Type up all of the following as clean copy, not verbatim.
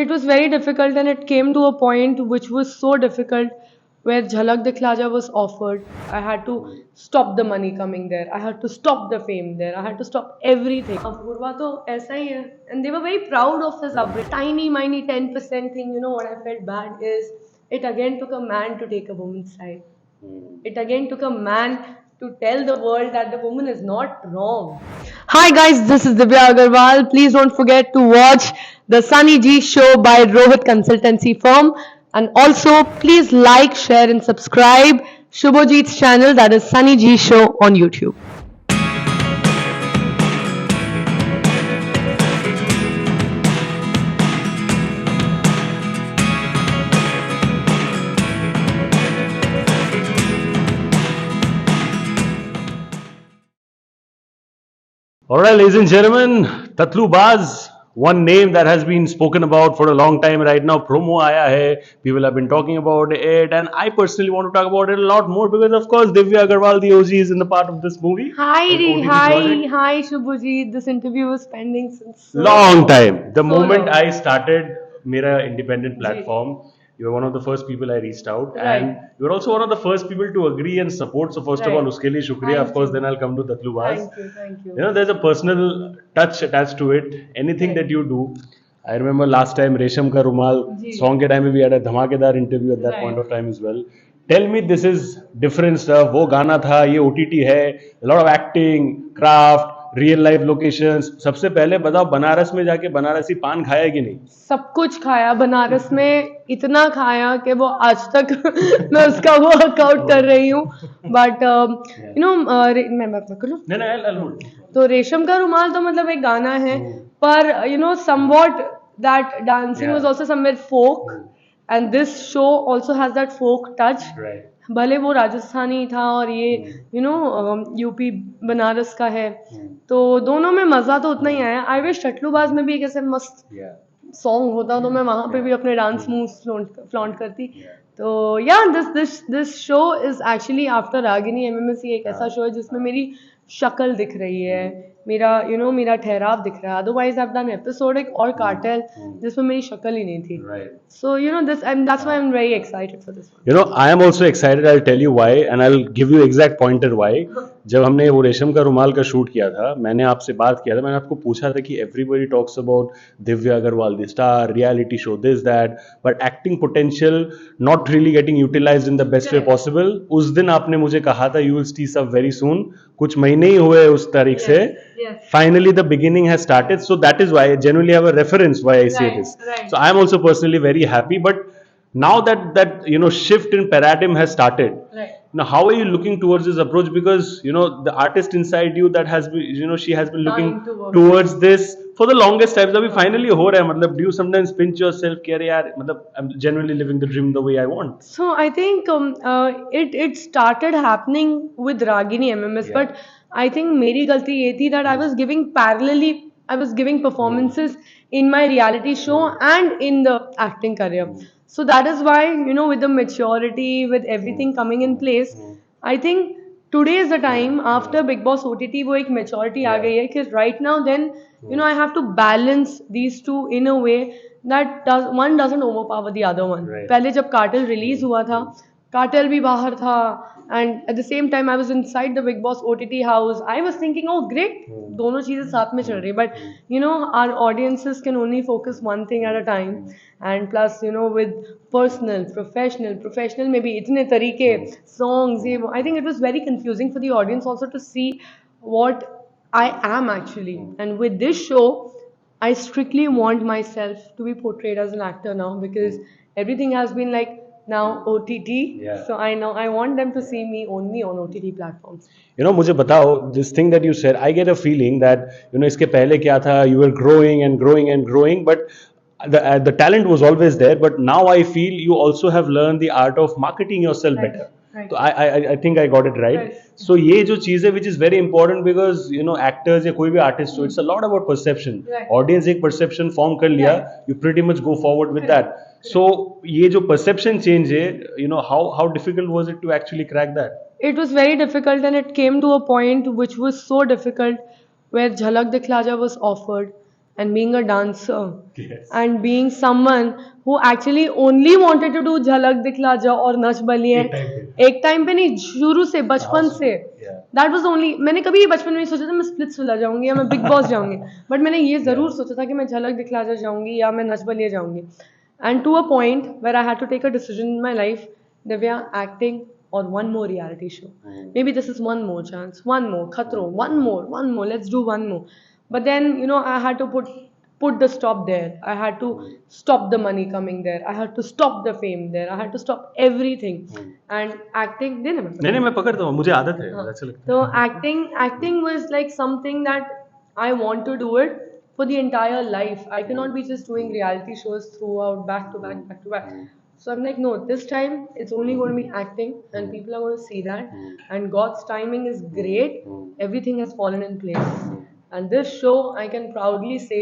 It was very difficult, and it came to a point which was so difficult where Jhalak Dikhhla Jaa was offered. I had to stop the money coming there. I had to stop the fame there. I had to stop everything. Apurva to aisa hi hai. And they were very proud of his upbringing. Tiny, miny 10% thing, what I felt bad is it again took a man to take a woman's side. It again took a man to tell the world that the woman is not wrong. Hi guys, this is Divya Agarwal. Please don't forget to watch the Sunny G show by Rohit Consultancy Firm. And also, please like, share, and subscribe Shubhojit's channel, that is Sunny G Show on YouTube. All right, ladies and gentlemen, Tatlubaaz, one name that has been spoken about for a long time right now. Promo aaya hai, people have been talking about it, and I personally want to talk about it a lot more because, of course, Divya Agarwal, the OG, is in the part of this movie. Hi, Shubhojit. This interview was pending since Long time. The moment long. I started Mera independent platform, you were one of the first people I reached out, and you were also one of the first people to agree and support. So first of all, uske liye shukriya. Of course, then I'll come to Tatlubaaz. Thank you. You know, there's a personal touch attached to it. Anything that you do. I remember last time Resham Ka Rumal song ke time we had a dhamakedar interview at that point of time as well. Tell me, this is different stuff. वो गाना था, ये OTT है. A lot of acting, craft, real life locations. सबसे पहले बताओ, बनारस में जाके बनारसी पान खाया कि नहीं? सब कुछ खाया बनारस में, इतना खाया कि वो आज तक मैं उसका वो वर्कआउट कर रही हूँ. बट मैं कर लूँ. नहीं. तो रेशम का रुमाल तो मतलब एक गाना है, पर somewhat that dancing was also somewhere folk, and this show also has that folk touch. Right. भले वो राजस्थानी था और ये यूपी बनारस का है, तो दोनों में मजा तो उतना ही आया. आई विश टटलूबाज में भी एक ऐसे मस्त सॉन्ग होता तो मैं वहां पे भी अपने डांस मूव्स फ्लॉन्ट करती. तो या this show is actually after Ragini MMS. ये एक ऐसा शो है जिसमें मेरी शक्ल दिख रही है, मेरा मेरा ठहराव दिख रहा है. Otherwise I have done episodic और कार्टेल जिसमें मेरी शक्ल ही नहीं थी. So that's why I'm very excited for this one. I am also excited. I'll tell you why, and I'll give you exact pointer why. जब हमने वो रेशम का रुमाल का शूट किया था, मैंने आपसे बात किया था, मैंने आपको पूछा था कि everybody talks about Divya Agarwal, the star, reality show, this, that, but acting potential not really getting utilized in the best way possible. उस दिन आपने मुझे कहा था, you will see some very soon. कुछ महीने ही हुए उस तारीख से. Finally, the beginning has started. So that is why I genuinely have a reference why I say this. So I am also personally very happy. But now that shift in paradigm has started. Now, how are you looking towards this approach? Because the artist inside you that has been she has been looking towards this for the longest time. अभी finally हो रहा है. मतलब, do you sometimes pinch yourself कि अरे यार, मतलब I'm genuinely living the dream the way I want? So I think it started happening with Ragini MMS, but I think मेरी गलती ये थी that I was giving parallelly, I was giving performances in my reality show and in the acting career. So that is why, with the maturity, with everything coming in place, I think today is the time after Big Boss OTT वो एक maturity आ गई है कि right now then, I have to balance these two in a way that one doesn't overpower the other one. पहले जब cartel release हुआ था, cartel भी बाहर था, and at the same time I was inside the Big Boss OTT house. I was thinking, oh great, दोनों चीजें साथ में चल रही, but our audiences can only focus one thing at a time, and plus with personal, professional में भी इतने तरीके songs ये वो. I think it was very confusing for the audience also to see what I am actually. And with this show, I strictly want myself to be portrayed as an actor now, because everything has been like now OTT. So I know I want them to see me only on OTT platforms. मुझे बताओ, this thing that you said, I get a feeling that इसके पहले क्या था, you were growing and growing and growing, but the talent was always there. But now I feel you also have learned the art of marketing yourself better. So I think I got it right. So ये जो चीज़ है, which is very important, because actors या कोई भी artist हो, it's a lot about perception. Audience एक perception form कर लिया, you pretty much go forward with that. So ये जो perception change है, how difficult was it to actually crack that? It was very difficult, and it came to a point which was so difficult where Jhalak Dikhhla Jaa was offered. and being a dancer Yes. and being someone who actually only wanted to do झलक दिखला जा और नच बलिए एक time पे। एक time पे नहीं शुरू से बचपन House से में, yeah. दैट वाज ओनली मैंने कभी ये बचपन में नहीं सोचा था मैं स्प्लिट्स विला जाऊंगी या मैं बिग बॉस जाऊंगी बट मैंने ये जरूर Yeah. सोचा था कि मैं झलक दिखला जा जाऊंगी या मैं नच बलिए जाऊंगी and to a point where I had to take a decision in my life Divya acting or one more reality show. Maybe this is one more chance, one more, khatro, one more, let's do one more. But then, you know, I had to put the stop there. I had to stop the money coming there. I had to stop the fame there. I had to stop everything. And acting, नहीं नहीं मैं पकड़ता हूँ मुझे आदत है हाँ. अच्छा लगता So है acting was like something that I want to do it for the entire life. I cannot be just doing reality shows throughout back to back, back to back. So I'm like, no, this time it's only going to be acting, and people are going to see that. And God's timing is great. Everything has fallen in place. And this show, I can proudly say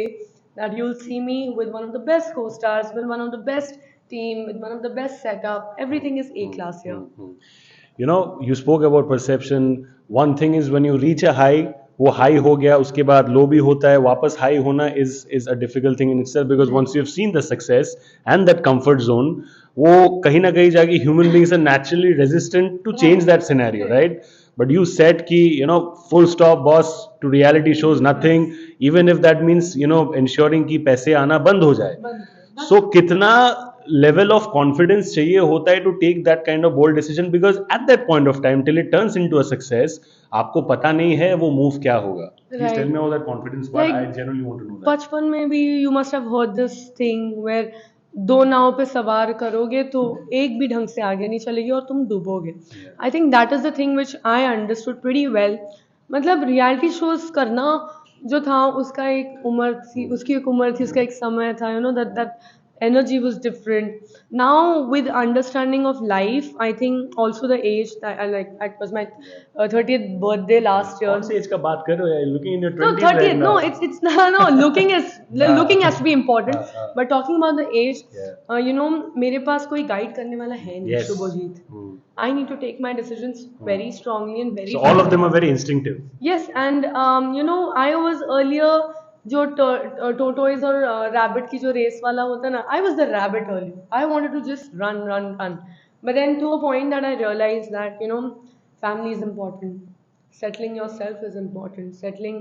that you'll see me with one of the best co-stars, with one of the best team, with one of the best setup. Everything is A class here. you know you spoke about perception one thing is when you reach a high वो high हो गया उसके बाद लो भी होता है वापस high होना is a difficult thing in itself because once you've seen the success and that comfort zone वो कहीं ना कहीं जाके human beings are naturally resistant to change that scenario right but you said कि you know full stop boss to reality shows nothing even if that means you know ensuring कि पैसे आना बंद हो जाए so कितना level of confidence चाहिए होता है to take that kind of bold decision because at that point of time till it turns into a success आपको पता नहीं है वो move क्या होगा please tell me about that confidence part Like, I genuinely want to know that बचपन में भी you must have heard this thing where दो नाव पे सवार करोगे तो एक भी ढंग से आगे नहीं चलेगी और तुम डूबोगे I think that is the thing which I understood pretty well मतलब रियलिटी शोज करना जो था उसका एक उम्र थी उसकी एक उम्र थी उसका एक समय था you know that that energy was different now with understanding of life I think also the age that I like it was my 30th birthday last year कौन सी एज का बात कर रहे हो यार looking in your no 20s 30th right no now it's no looking is looking has to be important but talking about the age Yeah. you know मेरे पास कोई guide करने वाला है नहीं Yes. Subhajit I need to take my decisions very strongly and very so all of them are very instinctive yes and you know I was earlier जो tortoise और rabbit की जो रेस वाला होता है ना I was the rabbit earlier I wanted to just run but then to a point that I realized that you know family is important settling yourself is important settling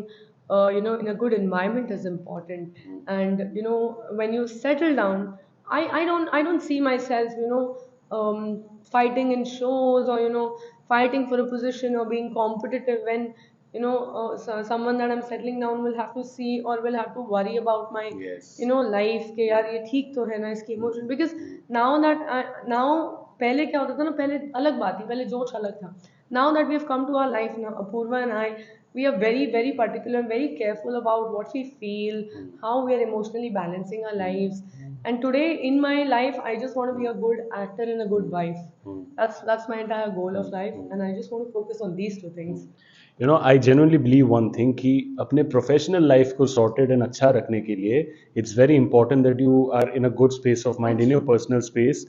you know in a good environment is important and you know when you settle down I don't see myself you know fighting in shows or you know fighting for a position or being competitive when you know someone that I'm settling down will have to see or will have to worry about my Yes. you know life के यार ये ठीक तो है ना इसकी emotion because now that now पहले क्या होता था ना पहले अलग बात थी पहले जोश अलग था now that we have come to our life now Apurva and I we are very particular and very careful about what we feel how we are emotionally balancing our lives and today in my life I just want to be a good actor and a good wife that's my entire goal of life and I just want to focus on these two things you know I genuinely believe one thing कि अपने professional life को sorted and अच्छा रखने के लिए it's very important that you are in a good space of mind in your personal space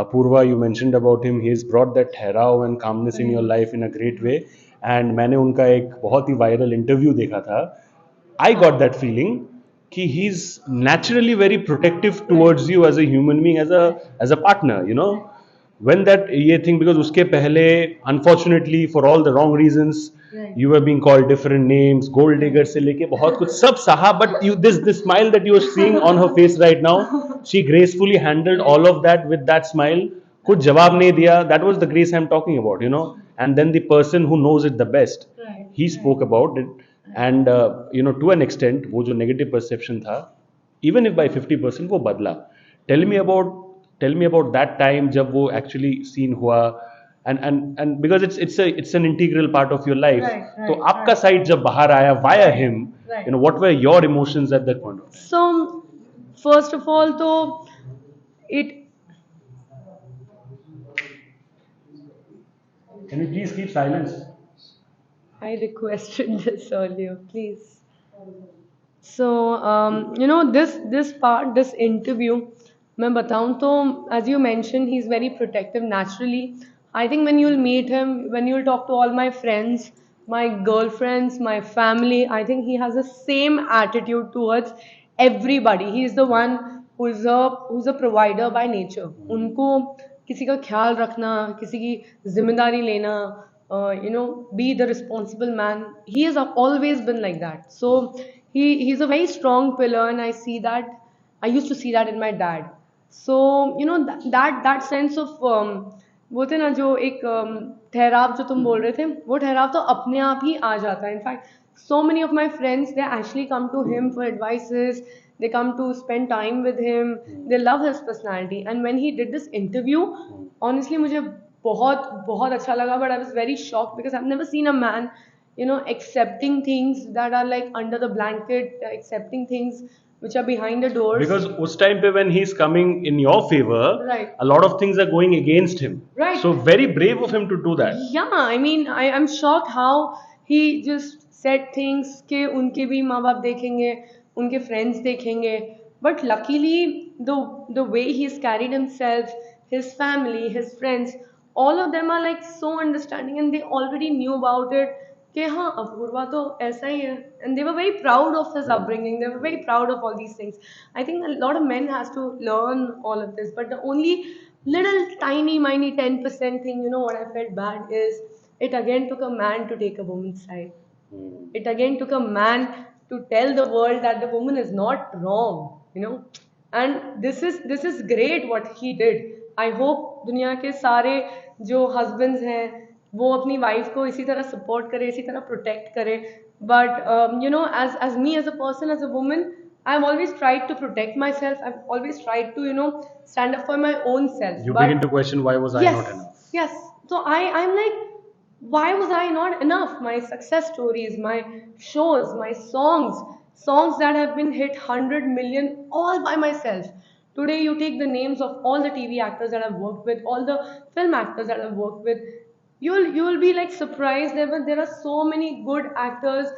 Apurva you mentioned about him he has brought that ठहराव and calmness in your life in a great way and मैंने उनका एक बहुत ही viral interview देखा था I got that feeling कि he's naturally very protective towards you as a human being as a partner you know when that ये thing because उसके पहले unfortunately for all the wrong reasons you were being called different names gold digger से लेके बहुत कुछ सब सहा but you this smile that you are seeing on her face right now she gracefully handled all of that with that smile कुछ जवाब नहीं दिया that was the grace I'm talking about you know and then the person who knows it the best he spoke about it and you know to an extent वो जो negative perception था even if by 50% वो बदला tell me about that time जब वो actually scene हुआ and because it's an integral part of your life तो आपका side जब बाहर आया via him you know what were your emotions at that point of time so first of all तो it can you please keep silence I requested this earlier please so you know this part this interview मैं बताऊं तो as you mentioned he's very protective naturally I think when you'll meet him when you'll talk to all my friends my girlfriends my family I think he has the same attitude towards everybody. He is the one who's a provider by nature. उनको किसी का ख्याल रखना, किसी की जिम्मेदारी लेना, be the responsible man. He has always been like that. So he's a very strong pillar, and I see that. I used to see that in my dad. So that sense of बोलते ना जो एक ठहराव जो तुम बोल रहे थे, वो ठहराव तो अपने आप ही आ जाता है. In fact so many of my friends, they actually come to him for advices, they come to spend time with him, they love his personality. And when he did this interview, honestly मुझे बहुत बहुत अच्छा लगा, but I was very shocked because I've never seen a man accepting things that are like under the blanket, accepting things which are behind the doors. Because उस time पे when he's coming in your favor, Right. a lot of things are going against him. Right. So very brave of him to do that. Yeah, I mean, I'm shocked how he just said things कि उनके भी माँ बाप देखेंगे, उनके friends देखेंगे. But luckily, the way he's carried himself, his family, his friends, all of them are like so understanding, and they already knew about it. कि हाँ अपूर्वा तो ऐसा ही है, and they were very proud of his upbringing. They were very proud of all these things. I think a lot of men has to learn all of this, but the only little tiny 10% thing, what I felt bad is it again took a man to take a woman's side. It again took a man to tell the world that the woman is not wrong. And this is great what he did. I hope दुनिया के सारे जो husbands हैं वो अपनी wife को इसी तरह सपोर्ट करे, इसी तरह प्रोटेक्ट करे. But as me as a person, as a woman, I've always tried to protect myself. I've always tried to stand up for my own self. You begin to question, why was I not enough? Yes. So I'm like, why was I not enough? My success stories, my shows, my songs that have been hit 100 million all by myself. Today you take the names of all the TV actors that I've worked with, all the film actors that I've worked with, you'll be like surprised. There are so many good actors,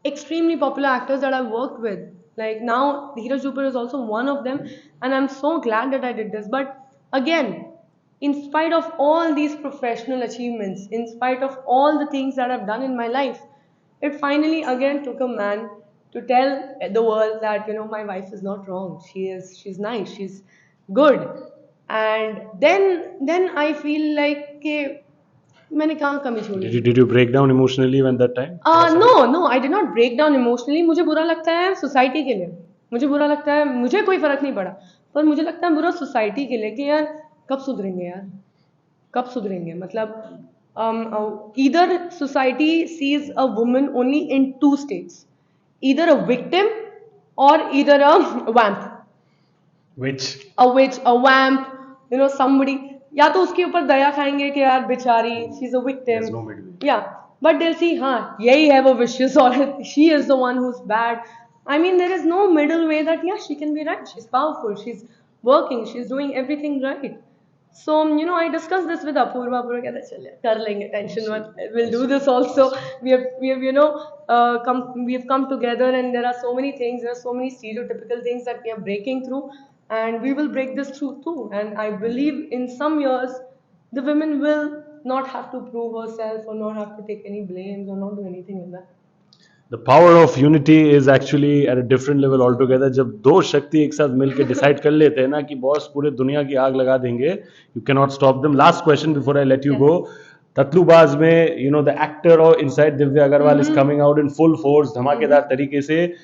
extremely popular actors that I've worked with. Like now Dheeraj Dhoopar is also one of them, and I'm so glad that I did this. But again, in spite of all these professional achievements, in spite of all the things that I've done in my life, it finally again took a man to tell the world that my wife is not wrong. She's nice, she's good. And then I feel like मैंने कहाँ कमी छोड़ी. Did you break down emotionally when that time? No, I did not break down emotionally. मुझे बुरा लगता है society के लिए, मुझे बुरा लगता है, मुझे कोई फर्क नहीं पड़ा, पर मुझे लगता है बुरा सोसाइटी के लिए कि यार कब सुधरेंगे यार, कब सुधरेंगे. मतलब either society sees a woman only in two states, either a victim or either a vamp. Which? A witch, a vamp, somebody. या तो उसके ऊपर दया खाएंगे कि यार बेचारी, शी इज अ विक्टिम. या बट दे सी हाँ यही है वो विशियस और she is the one who is bad. I mean, there is no middle way that yeah, she can be right, she's powerful, she's working, she's doing everything right. So I discussed this with Apurva. Apurva कहता चल कर लेंगे, tension मत, we'll do this also. We have come together, and there are so many things, there are so many stereotypical things that we are breaking through, and we will break this through too. And I believe in some years the women will not have to prove herself or not have to take any blames or not do anything like that. The power of unity is actually at a different level altogether. जब दो शक्ति एक साथ मिलकर decide कर लेते हैं ना कि बॉस पूरे दुनिया की आग लगा देंगे, you cannot stop them. Last question before I let you go. ततलूबाज में the actor or inside Divya Agarwal is coming out in full force, धमाकेदार तरीके से.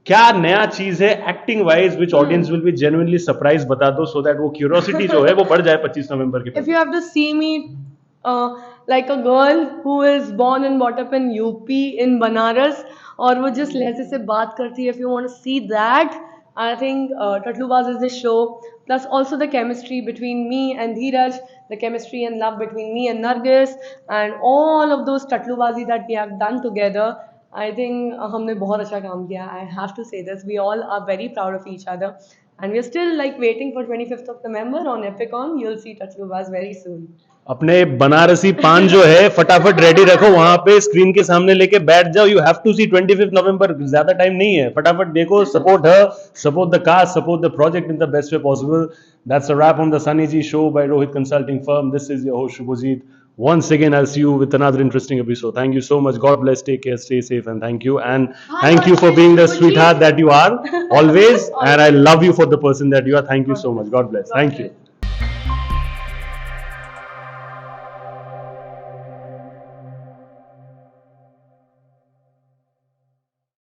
क्या नया चीज है acting wise which audience will be genuinely surprise, बता दो सो दैट वो क्यूरियोसिटी जो है वो बढ़ जाए 25 नवंबर के. If you have to see me like a girl who is born and brought up in UP in Banaras, और वो जिस लहजे से बात करती है, if you want to see that, I think Tatlubaaz is the show. Plus also the chemistry between me and Dheeraj, the chemistry and love between me and Nargis, and all of those Tatlubaazi that we have done together. I think हमने बहुत अच्छा काम किया. I have to say this. We all are very proud of each other, and we are still like waiting for 25th of November on Epicon. You'll see Tatlubaaz very soon. अपने बनारसी पान जो है फटाफट रेडी रखो, वहां पे screen के सामने लेके बैठ जाओ. You have to see 25th November. ज्यादा टाइम नहीं है, फटाफट देखो. Support her, support the cast, support the project in the best way possible. That's a wrap on the Sunny Ji show by Rohit Consulting Firm. This is your host Shubhajit. Once again, I'll see you with another interesting episode. Thank you so much. God bless. Take care. Stay safe. And thank you. And thank you for being the sweetheart that you are always. And I love you for the person that you are. Thank you so much. God bless. Thank you.